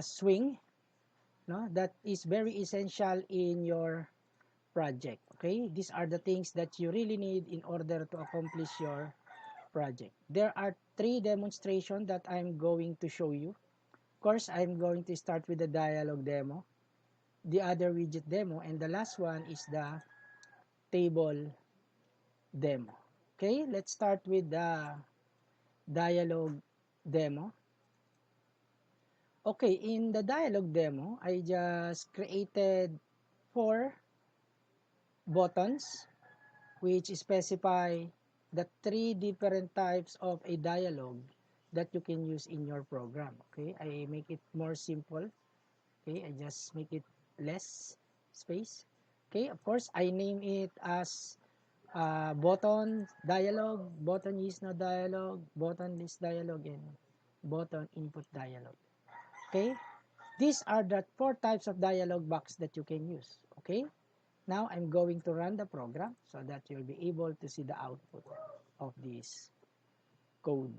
swing, no, that is very essential in your project. Okay, these are the things that you really need in order to accomplish your project. There are 3 demonstrations that I'm going to show you. Of course, I'm going to start with the dialog demo, the other widget demo, and the last one is the table demo. Okay, let's start with the dialog demo. Okay, in the dialog demo, I just created 4 buttons which specify the 3 different types of a dialog that you can use in your program. Okay, I make it more simple. Okay, I just make it less space. Okay, of course, I name it as button dialog, button is no dialog, button list dialog, and button input dialog. Okay, these are the 4 types of dialog box that you can use. Okay, now I'm going to run the program so that you'll be able to see the output of this code.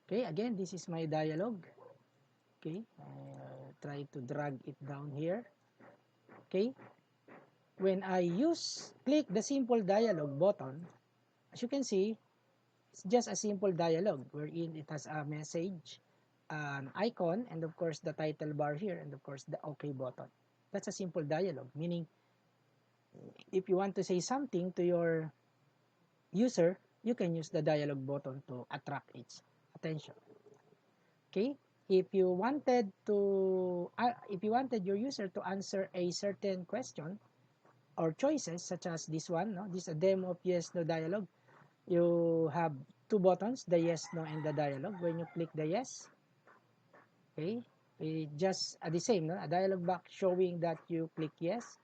Okay, again, this is my dialog. Okay, try to drag it down here. Okay, when I click the simple dialog button, as you can see, it's just a simple dialog wherein it has a message, an icon, and of course the title bar here, and of course the OK button. That's a simple dialog, meaning if you want to say something to your user, you can use the dialog button to attract its attention. Okay, if you wanted your user to answer a certain question or choices, such as this one, no, this is a demo of yes no dialog. You have 2 buttons, the yes no and the dialog. When you click the yes, okay, it just the same, no, a dialog box showing that you click yes,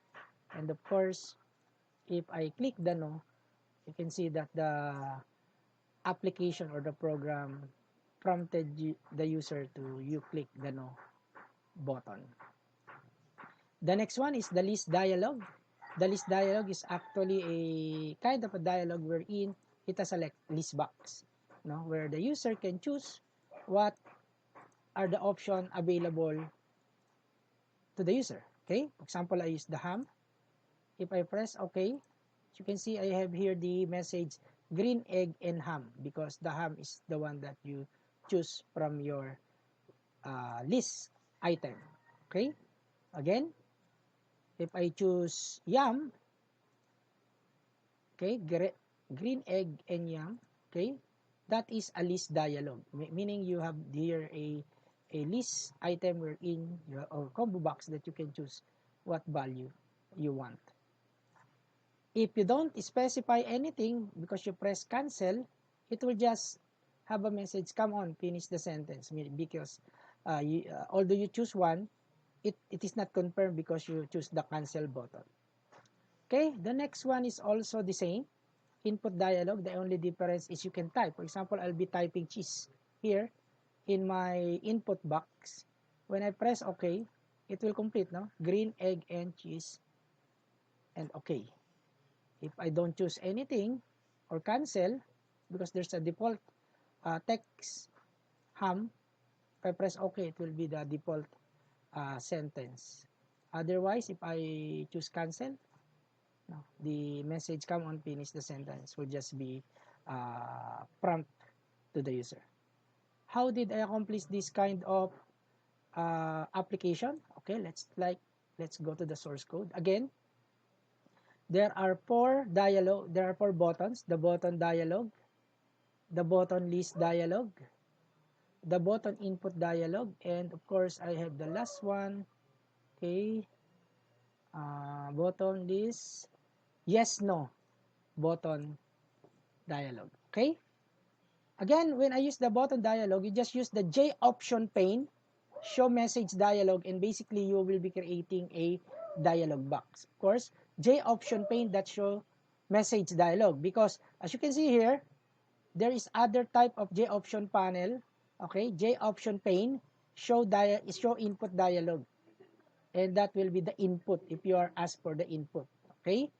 and of course if I click the no, you can see that the application or the program prompted the user to you click the no button. The next one is the list dialog. The list dialog is actually a kind of a dialog wherein it has a list box, no, where the user can choose what are the options available to the user. Okay, for example, I use the ham. If I press OK, you can see I have here the message green egg and ham, because the ham is the one that you choose from your list item. Okay, again, if I choose yam, okay, green egg and yam, okay, that is a list dialog, meaning you have here a list item wherein or combo box that you can choose what value you want. If you don't specify anything because you press cancel, it will just have a message, come on, finish the sentence, because although you choose one, it is not confirmed because you choose the cancel button. Okay, the next one is also the same, input dialog. The only difference is you can type. For example, I'll be typing cheese here in my input box. When I press OK, it will complete, no? Green egg and cheese and OK. If I don't choose anything or cancel, because there's a default text ham, if I press OK, it will be the default sentence. Otherwise, if I choose cancel, no, the message come on, finish the sentence will just be prompt to the user. How did I accomplish this kind of application? Okay, let's go to the source code. Again, there are 4 buttons: the button dialog, the button list dialog, the button input dialog, and of course I have the last one. Okay, button list yes no button dialog. Okay, again, when I use the button dialog, you just use the J option pane, show message dialog, and basically you will be creating a dialog box. Of course, J option pane that show message dialog, because as you can see here, there is other type of J option panel. Okay, J option pane show input dialog, and that will be the input if you are asked for the input. Okay,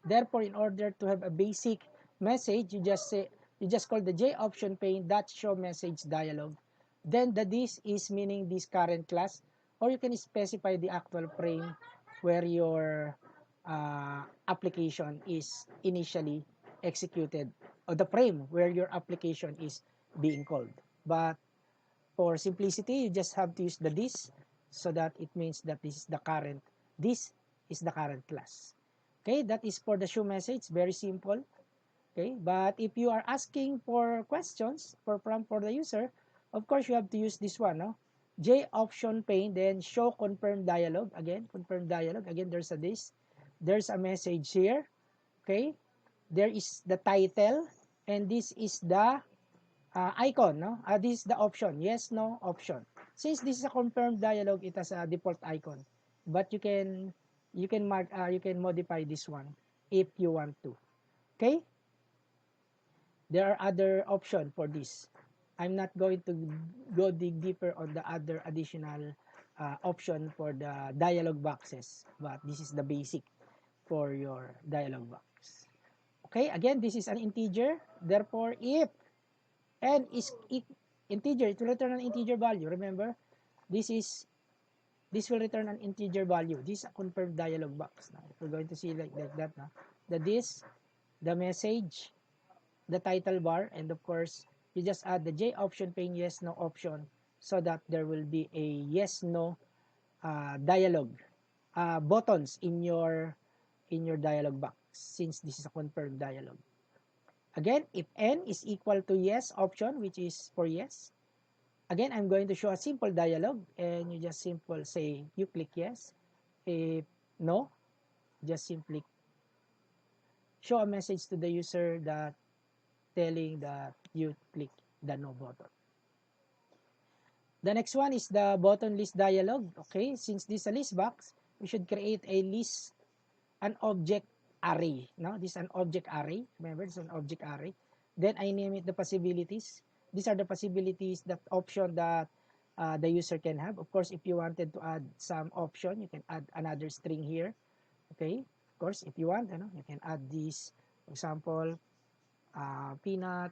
therefore, in order to have a basic message, you just call the J option pane that show message dialog Then the this is meaning this current class, or you can specify the actual frame where your application is initially executed, or the frame where your application is being called. But for simplicity, you just have to use the this, so that it means that this is the current class. Okay, that is for the show message, very simple. Okay, but if you are asking for questions for prompt for the user, of course you have to use this one, no? J option pane, then show confirm dialog. Again, confirm dialog. Again, there's a this. There's a message here. Okay, there is the title, and this is the icon, no? This is the option, yes, no, option. Since this is a confirmed dialog, it has a default icon, but you can modify this one if you want to. Okay, there are other options for this. I'm not going to go dig deeper on the other additional option for the dialog boxes, but this is the basic for your dialog box. Okay, again, this is an integer. Therefore, if n is integer, it will return an integer value. Remember, this will return an integer value. This is a confirmed dialog box. Now, if we're going to see like that, now, the this, the message, the title bar, and of course, you just add the J option pane yes no option, so that there will be a yes no dialog buttons in your dialog box, since this is a confirmed dialog. Again, if n is equal to yes option, which is for yes, again, I'm going to show a simple dialog, and you just simple say, you click yes. If no, just simply show a message to the user that telling that you click the no button. The next one is the button list dialog. Okay, since this is a list box, we should create a list, an object array. No, this is an object array. Remember, it's an object array. Then I name it the possibilities. These are the possibilities, that option that the user can have. Of course, if you wanted to add some option, you can add another string here. Okay, of course, if you want, you can add this. For example, peanut.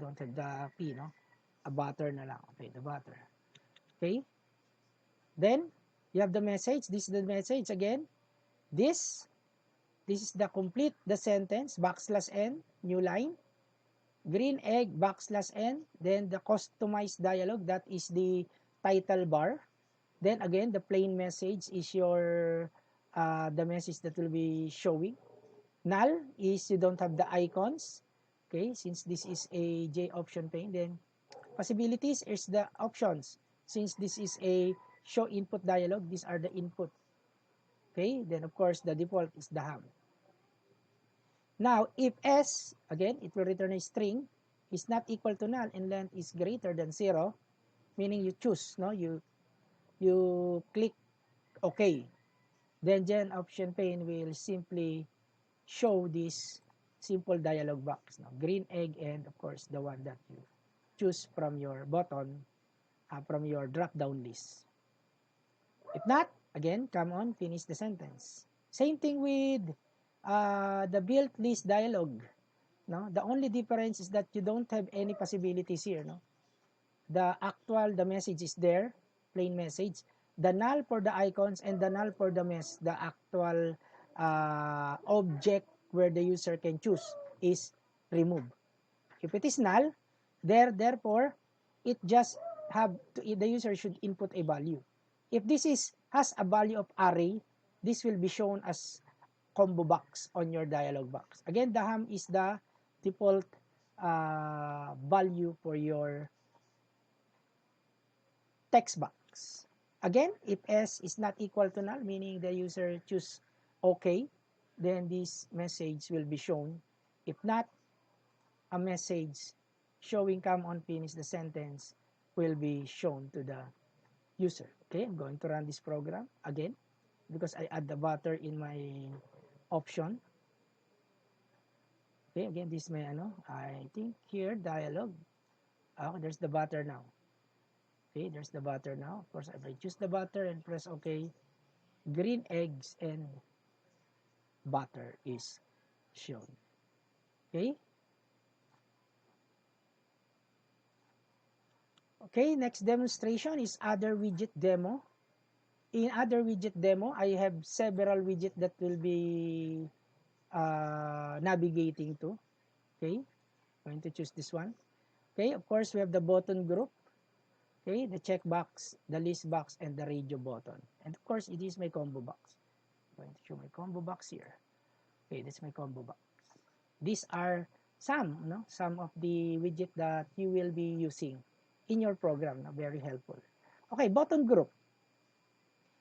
Don't have the P, no? A butter na lang. Okay, the butter. Okay. Then, you have the message. This is the message again. This is the complete the sentence, backslash n, new line. Green egg, backslash n. Then the customized dialog, that is the title bar. Then again, the plain message is your the message that will be showing. Null is you don't have the icons. Okay, since this is a J option pane, then possibilities is the options. Since this is a show input dialog, these are the input. Okay, then of course the default is the ham. Now, if s, again, it will return a string, is not equal to null and length is greater than 0, meaning you choose, no? You click OK. Then Gen option pane will simply show this simple dialog box. No? Green egg, and of course the one that you choose from your button, from your drop-down list. If not, again, come on, finish the sentence. Same thing with the built list dialog. No? The only difference is that you don't have any possibilities here. No? The message is there, plain message. The null for the icons and the null for the the actual object where the user can choose is removed. If it is null, therefore, it just the user should input a value. If this has a value of array, this will be shown as combo box on your dialog box. Again, the ham is the default value for your text box. Again, if s is not equal to null, meaning the user choose OK, then this message will be shown. If not, a message showing come on finish the sentence will be shown to the user. Okay, I'm going to run this program again because I add the butter in my option. Okay, again, this may, I think here, dialog. Oh, there's the butter now. Okay, there's the butter now. Of course, if I choose the butter and press OK, green eggs and butter is shown. Okay? Okay, next demonstration is other widget demo. In other widget demo, I have several widgets that will be navigating to. Okay, going to choose this one. Okay, of course, we have the button group. Okay, the checkbox, the list box, and the radio button. And of course, it is my combo box. I'm going to show my combo box here. Okay, that's my combo box. These are some of the widget that you will be using in your program. Very helpful. Okay, button group.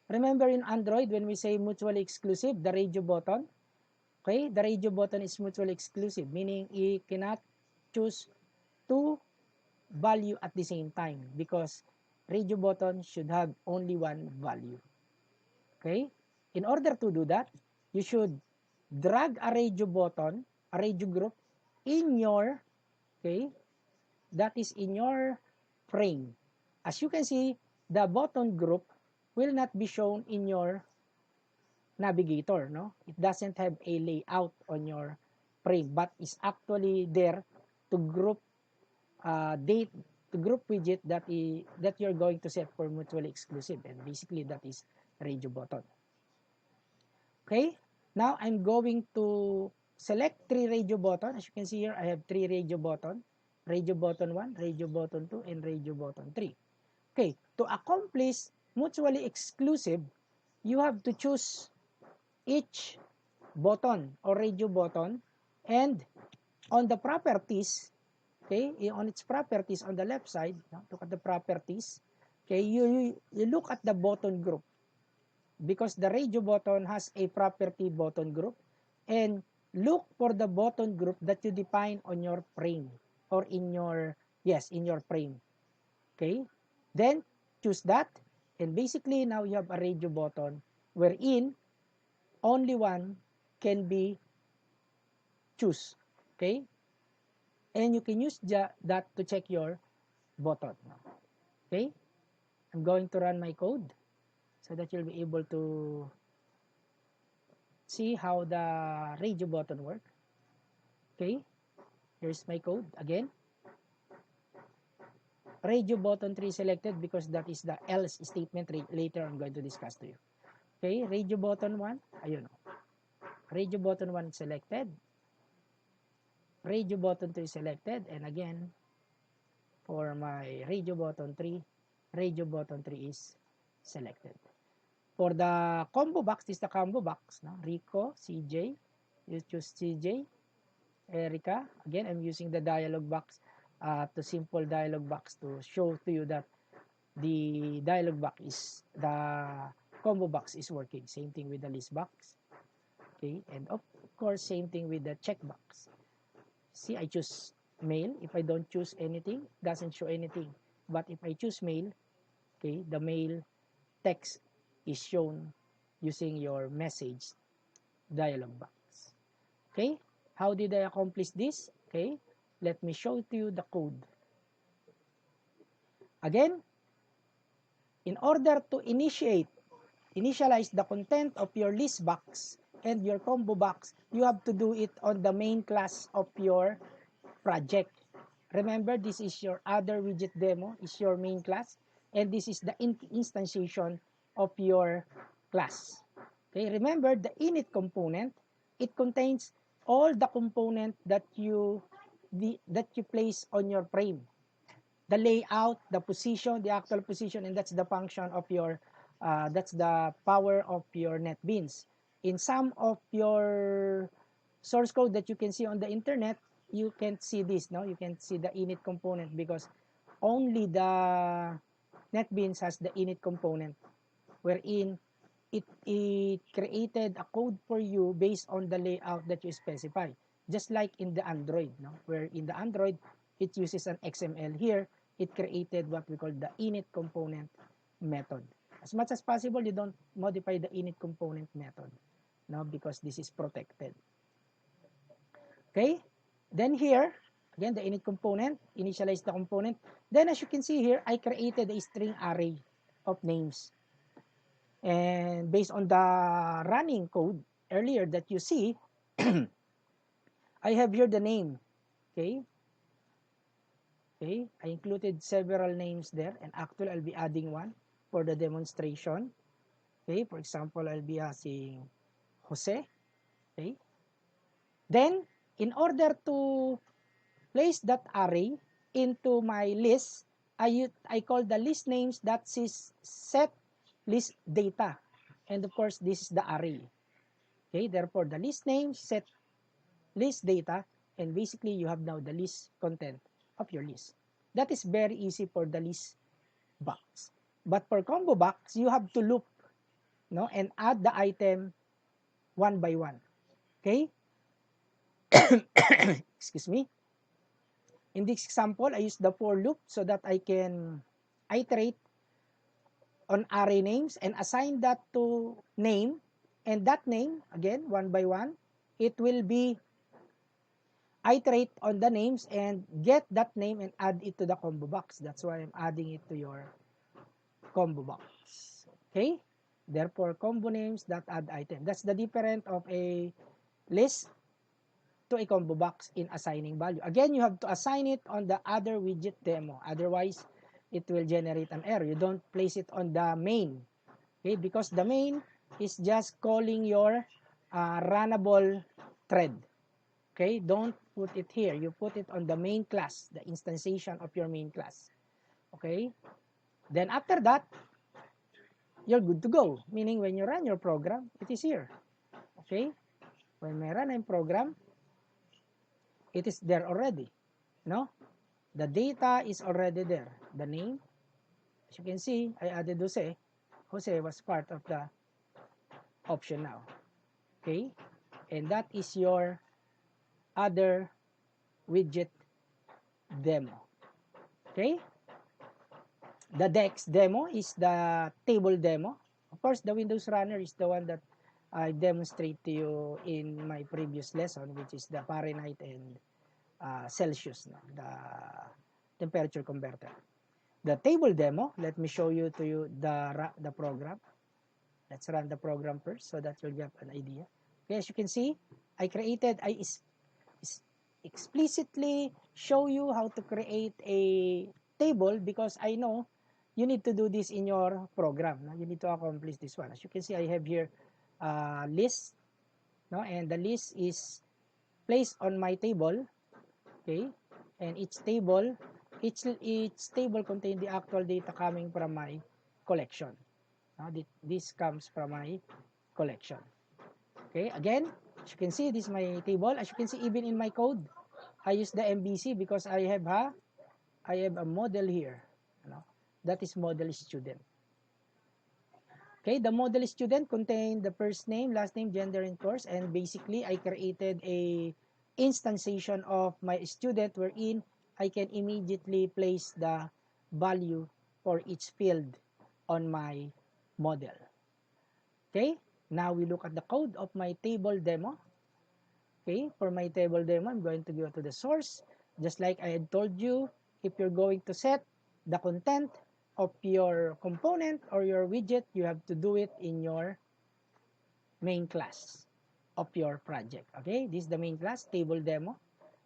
Remember in Android, when we say mutually exclusive, the radio button, okay, the radio button is mutually exclusive, meaning you cannot choose two value at the same time because radio button should have only one value. Okay? In order to do that, you should drag a radio button, a radio group in your, okay, that is in your frame. As you can see, the button group will not be shown in your navigator, no? It doesn't have a layout on your frame, but it's actually there to group date to group widget that you're going to set for mutually exclusive, and basically that is radio button. Okay, now I'm going to select three radio button. As you can see here, I have three radio button: radio button 1, radio button 2, and radio button 3. Okay, to accomplish mutually exclusive, you have to choose each button or radio button, and on the properties, okay, on its properties on the left side, look at the properties. Okay, you look at the button group because the radio button has a property button group, and look for the button group that you define on your frame or in your frame. Okay, then choose that, and basically now you have a radio button wherein only one can be choose. Okay, and you can use that to check your button. Okay, I'm going to run my code so that you'll be able to see how the radio button work. Okay, here's my code again. Radio button 3 selected because that is the else statement later I'm going to discuss to you. Okay, radio button 1, ayun. Radio button 1 selected. Radio button 3 selected, and again for my radio button 3, radio button 3 is selected. For the combo box, this is the combo box. No? Rico, CJ, you choose CJ. Erica, again, I'm using the dialog box to simple dialog box to show to you that the dialog box is, the combo box is working. Same thing with the list box. Okay, and of course, same thing with the checkbox. See, I choose mail. If I don't choose anything, doesn't show anything. But if I choose mail, okay, the mail text is shown using your message dialog box. Okay, how did I accomplish this? Okay, let me show to you the code. Again, in order to initialize the content of your list box and your combo box, you have to do it on the main class of your project. Remember, this is your other widget demo, is your main class, and this is the instantiation of your class. Okay, remember the init component, it contains all the component that you place on your frame. The layout, the position, the actual position, and that's the function of your that's the power of your NetBeans. In some of your source code that you can see on the internet, you can't see this, no? You can't see the init component because only the NetBeans has the init component, wherein it created a code for you based on the layout that you specify. Just like in the Android, no? Where in the Android, it uses an XML. Here, it created what we call the init component method. As much as possible, you don't modify the init component method, no? Because this is protected. Okay? Then here, again, the init component, initialize the component. Then as you can see here, I created a string array of names. And based on the running code earlier that you see, I have here the name. Okay, Okay, I included several names there, and actually I'll be adding one for the demonstration. Okay, for example, I'll be asking Jose. Okay, then in order to place that array into my list, I call the list names that is set list data, and of course this is the array. Okay, therefore the list name set list data, and basically you have now the list content of your list. That is very easy for the list box. But for combo box, you have to loop, no, and add the item one by one. Okay? Excuse me. In this example, I use the for loop so that I can iterate on array names and assign that to name, and that name, again, one by one, it will be iterate on the names and get that name and add it to the combo box. That's why I'm adding it to your combo box. Okay? Therefore, combo names that add item. That's the difference of a list to a combo box in assigning value. Again, you have to assign it on the other widget demo. Otherwise, it will generate an error. You don't place it on the main. Okay? Because the main is just calling your runnable thread. Okay? Don't put it here. You put it on the main class, the instantiation of your main class. Okay? Then after that, you're good to go. Meaning when you run your program, it is here. Okay? When I run a program, it is there already. No? The data is already there. The name, as you can see, I added Jose. Jose was part of the option now. Okay? And that is your other widget demo. Okay? The Dex demo is the table demo. Of course, the Windows Runner is the one that I demonstrate to you in my previous lesson, which is the Fahrenheit and Celsius, no? The temperature converter. The table demo, let me show you to you the program. Let's run the program first so that you'll get an idea. Okay, as you can see, I explicitly show you how to create a table because I know you need to do this in your program. No? You need to accomplish this one. As you can see, I have here list, no? And the list is placed on my table. Okay, and each table contains the actual data coming from my collection. This comes from my collection. Okay, again, as you can see, this is my table. As you can see, even in my code, I use the MVC because I have a model here. You know, that is model student. Okay, the model student contained the first name, last name, gender, and course, and basically I created a instantiation of my student wherein I can immediately place the value for each field on my model. Okay, now we look at the code of my table demo. Okay, for my table demo, I'm going to go to the source. Just like I had told you, if you're going to set the content of your component or your widget, you have to do it in your main class of your project. Okay, this is the main class, table demo.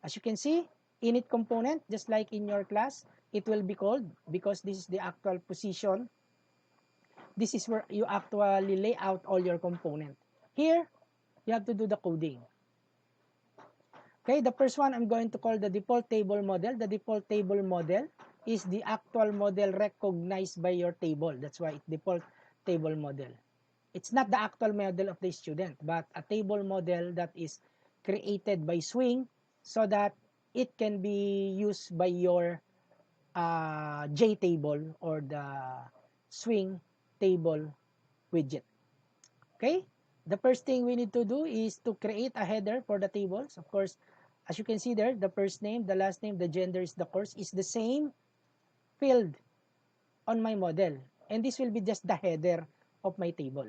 As you can see, init component, just like in your class, it will be called because this is the actual position. This is where you actually lay out all your component. Here, you have to do the coding. Okay, the first one I'm going to call the default table model. The default table model is the actual model recognized by your table. That's why it's default table model. It's not the actual model of the student, but a table model that is created by Swing so that it can be used by your JTable or the Swing table widget. Okay? The first thing we need to do is to create a header for the tables. Of course, as you can see there, the first name, the last name, the gender is the course is the same field on my model. And this will be just the header of my table.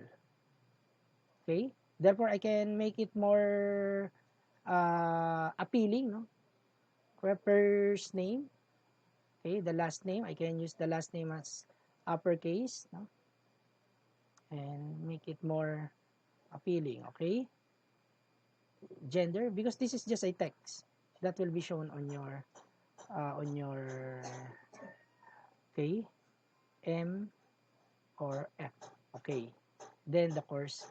Okay? Therefore, I can make it more appealing. No? First name. Okay, the last name. I can use the last name as uppercase. No? And make it more appealing. Okay? Gender, because this is just a text that will be shown on your on your, okay, M or F. Okay. Then the course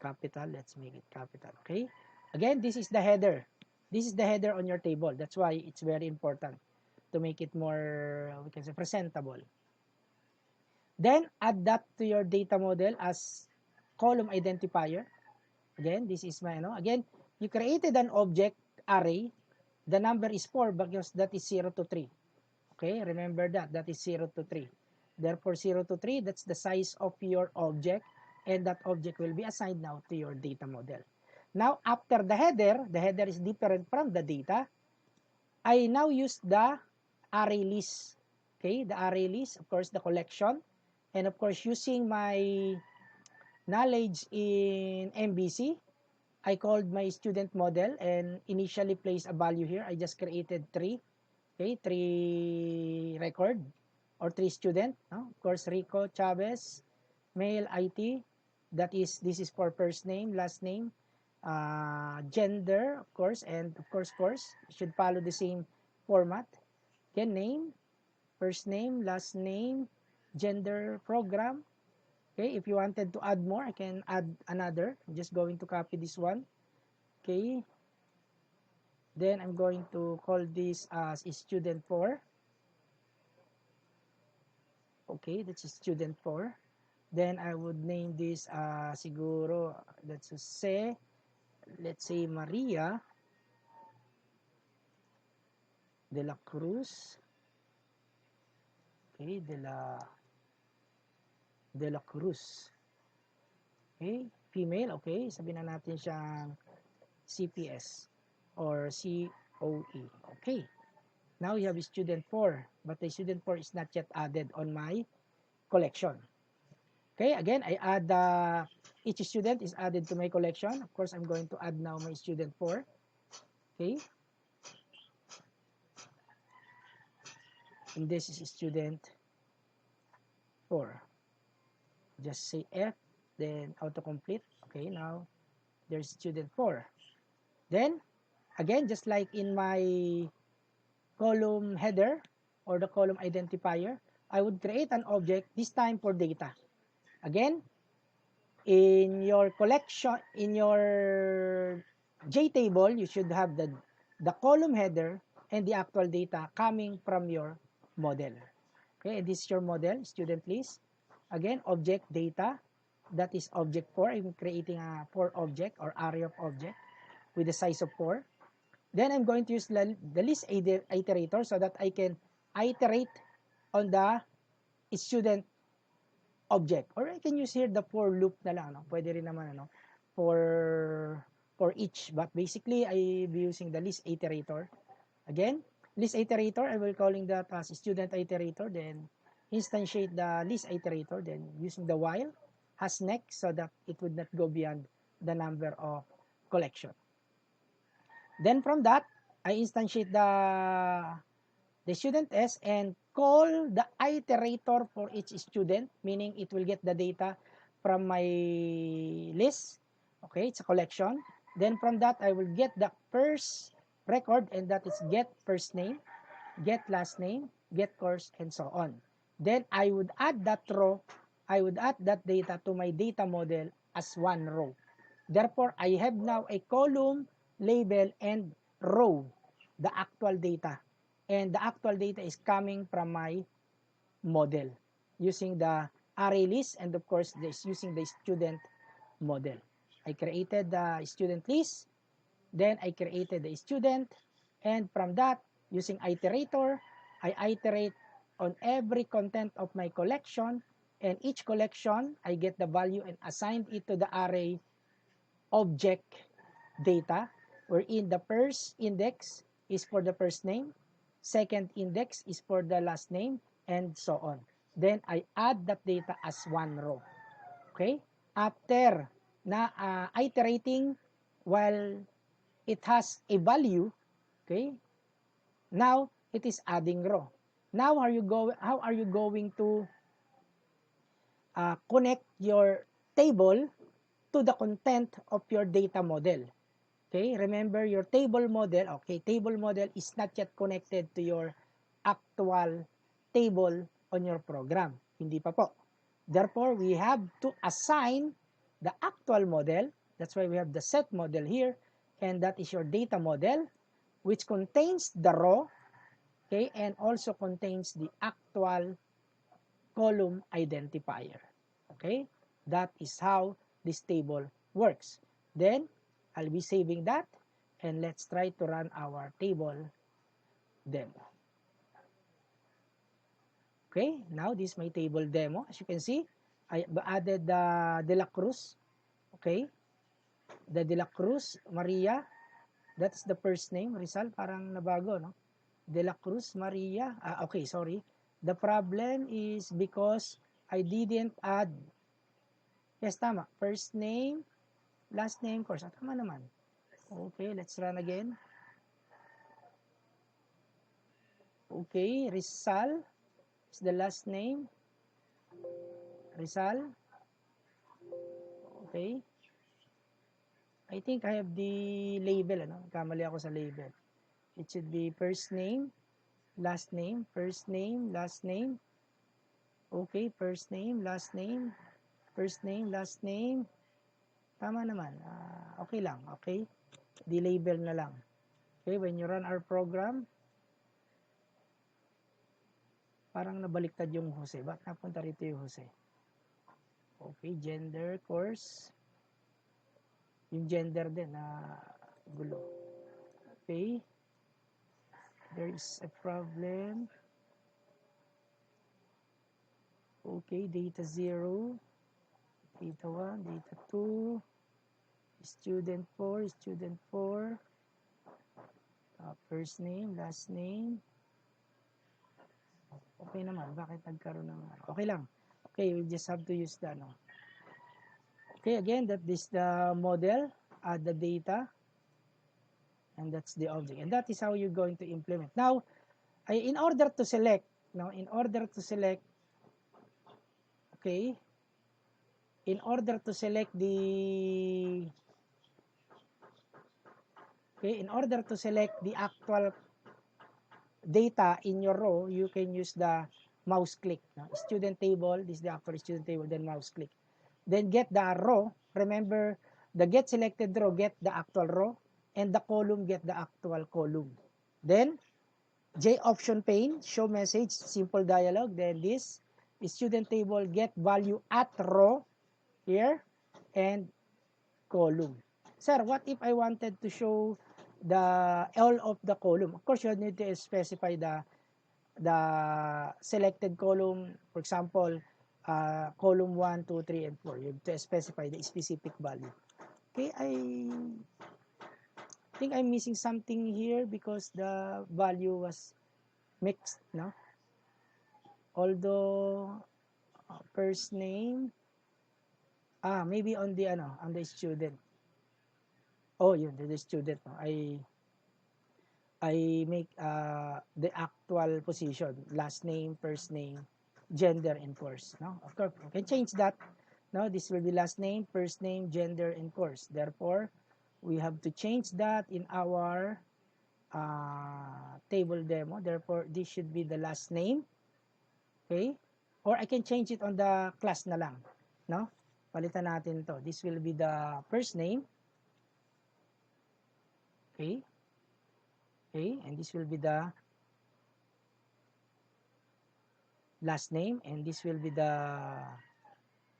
capital. Let's make it capital. Okay. Again, this is the header. This is the header on your table. That's why it's very important to make it more, we can say, presentable. Then add that to your data model as column identifier. Again, this is my, again, you created an object array. The number is 4 because that is 0 to 3. Okay, remember that. That is 0 to 3. Therefore, 0 to 3, that's the size of your object, and that object will be assigned now to your data model. Now, after the header is different from the data. I now use the array list. Okay, the array list, of course, the collection, and of course, using my knowledge in MBC, I called my student model and initially placed a value here. I just created 3. Okay, 3 record or 3 student. No? Of course, Rico Chavez, male IT. This is for first name, last name, gender, of course, and of course, course. Should follow the same format. Again, name, first name, last name, gender, program. Okay, if you wanted to add more, I can add another. I'm just going to copy this one. Okay. Then I'm going to call this as student 4. Okay, that's student 4. Then I would name this siguro, let's say Maria de la Cruz. Okay, de la Cruz. Okay, female. Okay, sabihin na natin siyang CPS or COE. Okay. Now you have student 4, but the student 4 is not yet added on my collection. Okay, again, I add each student is added to my collection. Of course, I'm going to add now my student 4. Okay. And this is student 4. Just say F, then autocomplete. Okay, now there's student 4. Then, again, just like in my column header or the column identifier, I would create an object, this time for data. Again, in your collection, in your JTable, you should have the column header and the actual data coming from your model. Okay, and this is your model, student list. Again, object data, that is object 4. I'm creating a 4 object or array of object with the size of 4. Then I'm going to use the list iterator so that I can iterate on the student object. Or I can use here the for loop na lang. No? Pwede rin naman for each. But basically, I'll be using the list iterator. Again, list iterator, I will calling that as student iterator. Then instantiate the list iterator. Then using the while has next so that it would not go beyond the number of collection. Then from that, I instantiate the student S and call the iterator for each student, meaning it will get the data from my list. Okay, it's a collection. Then from that, I will get the first record, and that is get first name, get last name, get course, and so on. Then I would add that row, I would add that data to my data model as one row. Therefore, I have now a column, label, and row, the actual data. And the actual data is coming from my model using the array list and of course this using the student model. I created the student list, then I created the student, and from that, using iterator, I iterate on every content of my collection, and each collection, I get the value and assign it to the array object data, wherein the first index is for the first name, second index is for the last name, and so on. Then I add that data as one row. Okay? After na iterating while it has a value, okay? Now it is adding row. Now how are you going to connect your table to the content of your data model? Okay, remember your table model. Okay, table model is not yet connected to your actual table on your program. Hindi pa po. Therefore, we have to assign the actual model. That's why we have the set model here. And that is your data model, which contains the row, okay, and also contains the actual column identifier. Okay, that is how this table works. Then, I'll be saving that, and let's try to run our table demo. Okay, now this is my table demo. As you can see, I added the De La Cruz. Okay, the De La Cruz, Maria, that's the first name. Rizal, parang nabago, no? De La Cruz, Maria. Okay, sorry. The problem is because I didn't add, yes, tama, first name, last name, course. Tama naman. Okay, let's run again. Okay, Rizal is the last name. Rizal. Okay. I think I have the label, ano? Kamali ako sa label. It should be first name, last name, first name, last name. Okay, first name, last name, first name, last name. Tama naman. Okay lang, okay? Di-label na lang. Okay, when you run our program, parang nabaliktad yung Jose. Ba't napunta rito yung Jose? Okay, gender, course. Yung gender din, gulo. Okay. There is a problem. Okay, data 0, data 1, data 2, student 4, student 4, first name, last name. Okay naman, bakit nagkaroon ng, okay lang. Okay, we just have to use the, okay, again, that is the model, add the data, and that's the object. And that is how you're going to implement. Now, in order to select, okay, in order to select the, okay, in order to select the actual data in your row, you can use the mouse click. Student table, this is the actual student table, then mouse click. Then get the row. Remember, the get selected row, get the actual row, and the column, get the actual column. Then, J option pane, show message, simple dialog. Then this student table, get value at row here and column. Sir, what if I wanted to show the all of the column? Of course, you need to specify the selected column. For example, column 1, 2, 3, and 4. You have to specify the specific value. Okay, I think I'm missing something here because the value was mixed, no? Although first name, maybe on the student. Oh, yun, the student. No? I make the actual position, last name, first name, gender, and course. No, of course, you can change that. No, this will be last name, first name, gender, and course. Therefore, we have to change that in our table demo. Therefore, this should be the last name. Okay? Or I can change it on the class na lang. No? Palitan natin to. This will be the first name. Okay? Okay, and this will be the last name, and this will be the,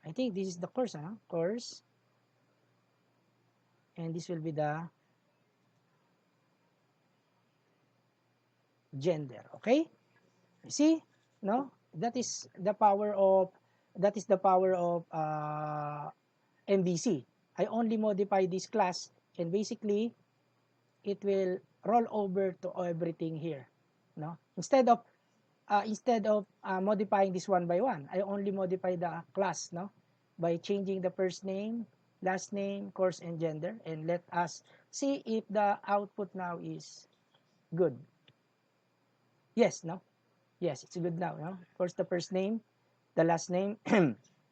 I think this is the course, course, and this will be the gender. Okay, you see, no, that is the power of MVC. I only modify this class, and basically it will roll over to everything here. No, instead of modifying this one by one, I only modify the class, no, by changing the first name, last name, course, and gender. And let us see if the output now is good. Yes, no? Yes, it's good now, no? Of course, the first name, the last name,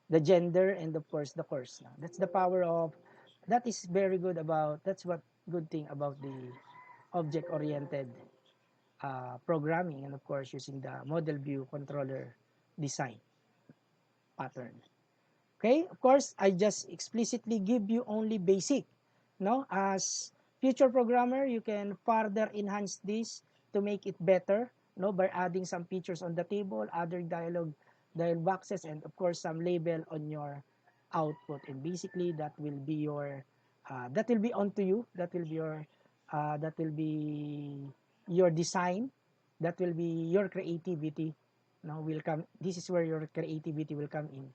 the gender, and of course, the course. No? That's the power of, that is very good about, that's what good thing about the object-oriented programming, and of course using the model view controller design pattern. Okay, of course, I just explicitly give you only basic. No, as future programmer, you can further enhance this to make it better. No, by adding some features on the table, other dialog boxes, and of course some label on your output. And basically, that will be your that will be onto you. That will be your design. That will be your creativity. No, will come. This is where your creativity will come in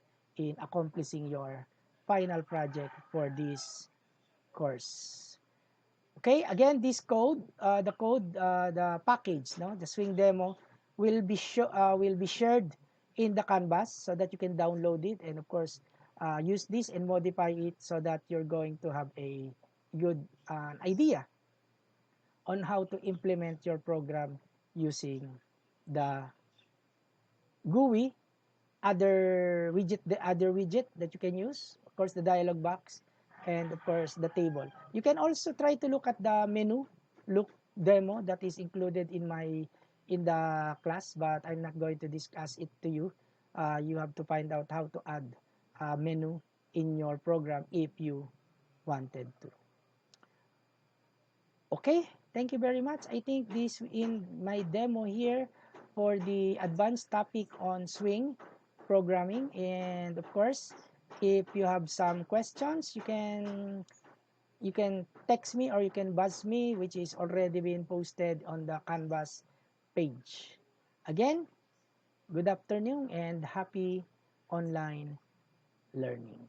accomplishing your final project for this course. Okay, again, this code, the package, no, the swing demo will be shared in the canvas so that you can download it, and of course use this and modify it so that you're going to have a good idea on how to implement your program using the GUI, the other widget that you can use, of course the dialog box, and of course the table. You can also try to look at the menu look demo that is included in the class, but I'm not going to discuss it to you. You have to find out how to add a menu in your program if you wanted to. Okay, thank you very much. I think this in my demo here for the advanced topic on swing programming. And of course, if you have some questions, you can text me or you can buzz me, which is already been posted on the Canvas page. Again, good afternoon and happy online learning.